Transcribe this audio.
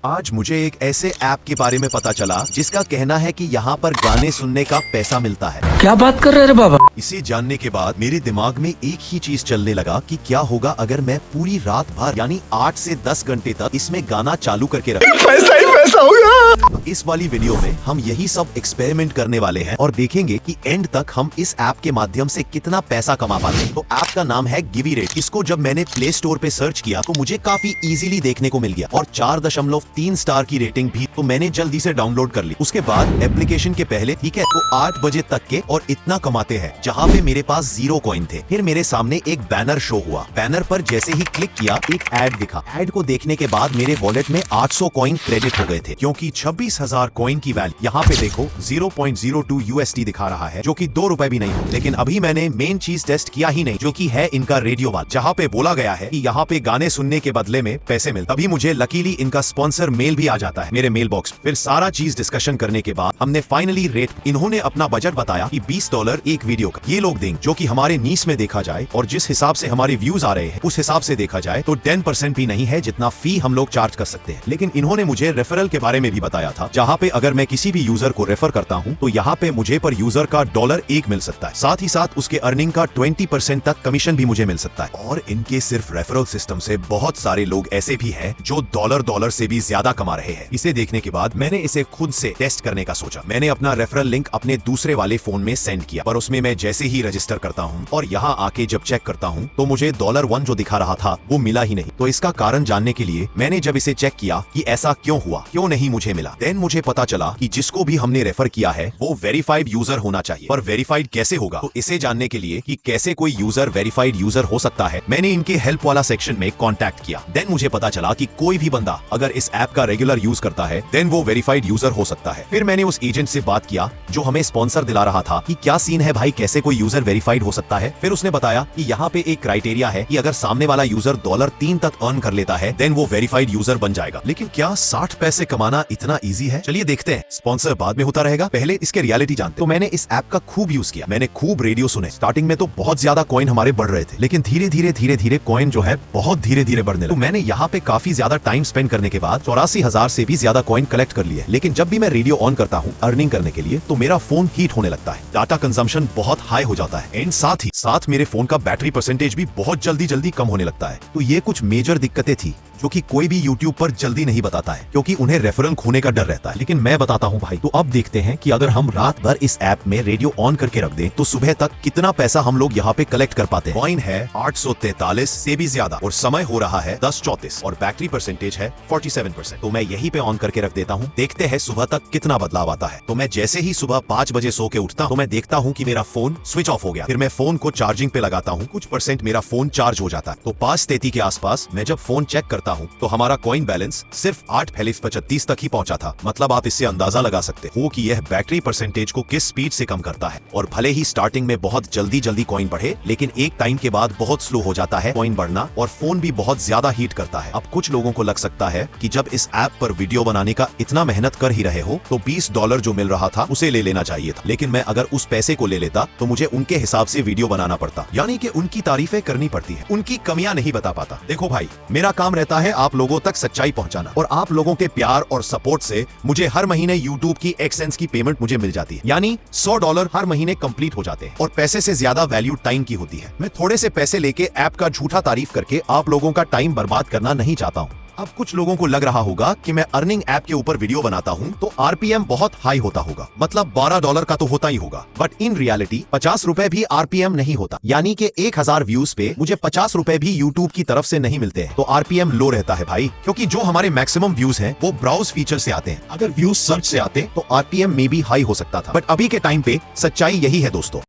आज मुझे एक ऐसे ऐप के बारे में पता चला जिसका कहना है कि यहाँ पर गाने सुनने का पैसा मिलता है। क्या बात कर रहे हैं बाबा? इसे जानने के बाद मेरे दिमाग में एक ही चीज चलने लगा कि क्या होगा अगर मैं पूरी रात भर यानी 8 से 10 घंटे तक इसमें गाना चालू करके रखूं। पैसा ही पैसा होगा। इस वाली वीडियो में हम यही सब एक्सपेरिमेंट करने वाले हैं और देखेंगे कि एंड तक हम इस ऐप के माध्यम से कितना पैसा कमा पाते हैं। तो ऐप का नाम है गिवीरेट। इसको जब मैंने प्ले स्टोर पे सर्च किया तो मुझे काफी इजीली देखने को मिल गया और 4.3 स्टार की रेटिंग भी, तो मैंने जल्दी से डाउनलोड कर ली। उसके बाद एप्लीकेशन के पहले ठीक है तो 8 बजे तक के और इतना कमाते हैं, जहाँ पे मेरे पास 0 कॉइन थे। फिर मेरे सामने एक बैनर शो हुआ। बैनर पर जैसे ही क्लिक किया एक ऐड दिखा। ऐड को देखने के बाद मेरे वॉलेट में 800 कॉइन क्रेडिट हो गए थे, क्योंकि 26,000 कॉइन की वैल्यू यहाँ पे देखो 0.02 USD दिखा रहा है, जो कि 2 रुपए भी नहीं हो। लेकिन अभी मैंने मेन चीज टेस्ट किया ही नहीं, जो कि है इनका रेडियो वाला, जहाँ पे बोला गया है कि यहाँ पे गाने सुनने के बदले में पैसे मिलते। तभी मुझे लकीली इनका स्पॉन्सर मेल भी आ जाता है मेरे मेल बॉक्स। फिर सारा चीज डिस्कशन करने के बाद हमने फाइनली रेट, इन्होंने अपना बजट बताया कि $20 एक वीडियो का ये लोग देंगे, जो कि हमारे नीस में देखा जाए और जिस हिसाब से हमारे व्यूज आ रहे हैं उस हिसाब से देखा जाए तो 10% भी नहीं है जितना फी हम लोग चार्ज कर सकते हैं। लेकिन इन्होंने मुझे रेफरल के बारे में भी बताया था, जहाँ पे अगर मैं किसी भी यूजर को रेफर करता हूँ तो यहाँ पे मुझे पर यूजर का $1 मिल सकता है। साथ ही साथ उसके अर्निंग का 20% तक कमीशन भी मुझे मिल सकता है। और इनके सिर्फ रेफरल सिस्टम से बहुत सारे लोग ऐसे भी हैं जो डॉलर से भी ज्यादा कमा रहे हैं। इसे देखने के बाद मैंने इसे खुद से टेस्ट करने का सोचा। मैंने अपना रेफरल लिंक अपने दूसरे वाले फोन में सेंड किया, पर उसमें मैं जैसे ही रजिस्टर करता हूँ और यहाँ आके जब चेक करता हूँ तो मुझे $1 जो दिखा रहा था वो मिला ही नहीं। तो इसका कारण जानने के लिए मैंने जब इसे चेक किया कि ऐसा क्यों हुआ, क्यों नहीं मुझे मिला, देन मुझे पता चला कि जिसको भी हमने रेफर किया है वो वेरीफाइड यूजर होना चाहिए। पर वेरीफाइड कैसे होगा, तो इसे जानने के लिए कि कैसे कोई यूजर वेरीफाइड यूजर हो सकता है, मैंने इनके हेल्प वाला सेक्शन में कॉन्टैक्ट किया। देन मुझे पता चला कि कोई भी बंदा अगर इस ऐप का रेगुलर यूज करता है देन वो वेरीफाइड यूजर हो सकता है। फिर मैंने उस एजेंट से बात किया जो हमें स्पॉन्सर दिला रहा था कि क्या सीन है भाई, कैसे कोई यूजर वेरीफाइड हो सकता है। फिर उसने बताया कि यहाँ पे एक क्राइटेरिया है कि अगर सामने वाला यूजर $3 तक अर्न कर लेता है देन वो वेरीफाइड यूजर बन जाएगा। लेकिन क्या 60 पैसे कमाना इतना इजी है? चलिए देखते हैं। स्पॉन्सर बाद में होता रहेगा, पहले इसके रियलिटी जानते। तो मैंने इस ऐप का खूब यूज किया, मैंने खूब रेडियो सुने। स्टार्टिंग में तो बहुत ज्यादा कॉइन हमारे बढ़ रहे थे, लेकिन धीरे धीरे कॉइन जो है बहुत धीरे बढ़ने लगे। तो मैंने यहाँ पे काफी ज्यादा टाइम स्पेंड करने के बाद 84,000 से भी ज्यादा कॉइन कलेक्ट कर लिए। लेकिन जब भी मैं रेडियो ऑन करता हूँ अर्निंग करने के लिए तो मेरा फोन हीट होने लगता है, डाटा कंजम्पशन बहुत हाई हो जाता है एंड साथ ही साथ मेरे फोन का बैटरी परसेंटेज भी बहुत जल्दी कम होने लगता है। तो ये कुछ मेजर दिक्कतें थी जो कि कोई भी YouTube पर जल्दी नहीं बताता है, क्योंकि उन्हें रेफरल खोने का डर रहता है। लेकिन मैं बताता हूँ भाई। तो अब देखते हैं कि अगर हम रात भर इस ऐप में रेडियो ऑन करके रख दें तो सुबह तक कितना पैसा हम लोग यहाँ पे कलेक्ट कर पाते हैं। कॉइन है 843 से भी ज्यादा और समय हो रहा है 10:34 और बैटरी परसेंटेज है 47%। तो मैं यही पे ऑन करके रख देता हूँ, देखते हैं सुबह तक कितना बदलाव आता है। तो मैं जैसे ही सुबह 5 बजे सो के उठता हूँ तो मैं देखता हूँ कि मेरा फोन स्विच ऑफ हो गया। फिर मैं फोन को चार्जिंग पे लगाता हूँ, कुछ % मेरा फोन चार्ज हो जाता है। तो 5:33 के आसपास मैं जब फोन चेक करता हूँ तो हमारा कॉइन बैलेंस सिर्फ 8.35 तक ही पहुंचा था। मतलब आप इससे अंदाजा लगा सकते हो कि यह बैटरी परसेंटेज को किस स्पीड से कम करता है। और भले ही स्टार्टिंग में बहुत जल्दी कॉइन बढ़े, लेकिन एक टाइम के बाद बहुत स्लो हो जाता है कॉइन बढ़ना और फोन भी बहुत ज्यादा हीट करता है। अब कुछ लोगों को लग सकता है कि जब इस ऐप पर वीडियो बनाने का इतना मेहनत कर ही रहे हो तो $20 जो मिल रहा था उसे ले लेना चाहिए था। लेकिन मैं अगर उस पैसे को ले लेता तो मुझे उनके हिसाब से वीडियो बनाना पड़ता, यानी कि उनकी तारीफें करनी पड़ती है, उनकी कमियां नहीं बता पाता। देखो भाई, मेरा काम रहता है आप लोगों तक सच्चाई पहुंचाना और आप लोगों के प्यार और सपोर्ट से मुझे हर महीने YouTube की AdSense की पेमेंट मुझे मिल जाती है, यानी $100 हर महीने कंप्लीट हो जाते हैं। और पैसे से ज्यादा वैल्यू टाइम की होती है। मैं थोड़े से पैसे लेके ऐप का झूठा तारीफ करके आप लोगों का टाइम बर्बाद करना नहीं चाहता हूँ। अब कुछ लोगों को लग रहा होगा कि मैं अर्निंग ऐप के ऊपर वीडियो बनाता हूँ तो RPM बहुत हाई होता होगा, मतलब $12 का तो होता ही होगा। बट इन रियलिटी 50 रुपए भी RPM नहीं होता, यानी कि 1000 व्यूज पे मुझे 50 रुपए भी YouTube की तरफ से नहीं मिलते हैं। तो RPM लो रहता है भाई, क्योंकि जो हमारे मैक्सिमम व्यूज हैं वो ब्राउज फीचर से आते हैं। अगर व्यूज सर्च से आते तो RPM में भी हाई हो सकता था। बट अभी के टाइम पे सच्चाई यही है दोस्तों।